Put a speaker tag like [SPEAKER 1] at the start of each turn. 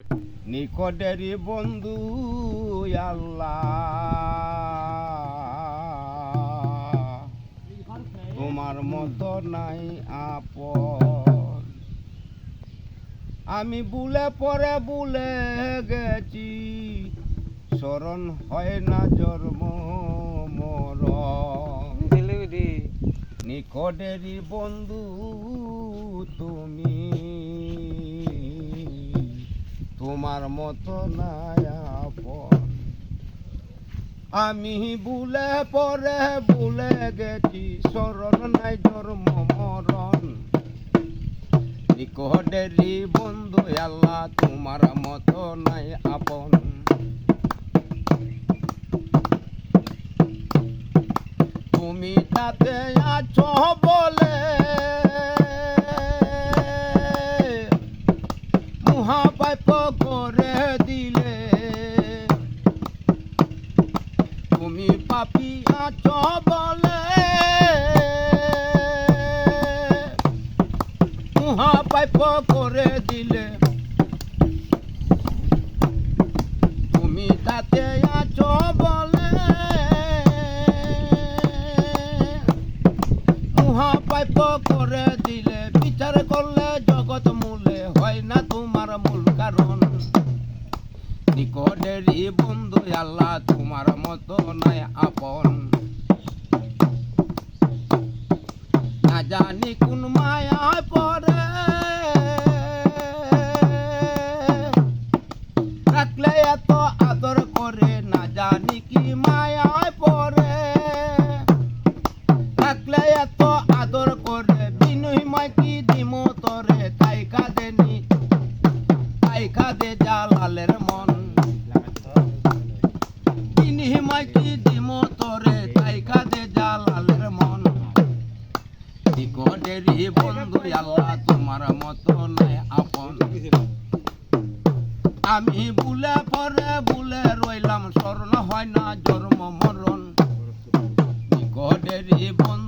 [SPEAKER 1] নিকটেরই বন্ধু আল্লাহ, তোমার মতো নাই আপন। আমি বুলে পরে বুলে গেছি, স্মরণ হয় না জন্ম মরণ। নিকটেরই বন্ধু তুমি, তোমার মতো নাই আপন। আমি বুলে পরে বুলে গেছি, স্মরণ নাই জন্ম মরণ। নিকটেরই বন্ধু আল্লাহ, তোমার মতো নাই আপন। তুমি তাতে আছো বলে মহাপাপ করে দিলে, তুমি পাপী আছো বলে মহাপাপ করে দিলে। তুমি তাতে আছো বলে মহাপাপ করে দিলে। বিচার করলে জগৎ মূলে হয় না তোমার মূল কারণ। নিকটেরই বন্ধু আল্লাহ, তোমার মতো নাই আপন। না জানি কোন মায়ায় পড়ে রাখলে এত আদর করে, না জানি কি মায়ায় পড়ে রাখলে এত আদর করে। বিনয়ময় কি দিমো তরে, তাই কাঁদেনি তাই কাঁদে জালালের মন। বিনয়ময় কি দিমো তরে, তাই কাঁদে জালালের মন। নিকটেরই বন্ধু আল্লাহ, তোমার মতো নাই আপন। আমি বুলে পরে বুলে রইলাম, স্মরণ হয় না জন্ম মরণ। নিকটেরই বন্ধু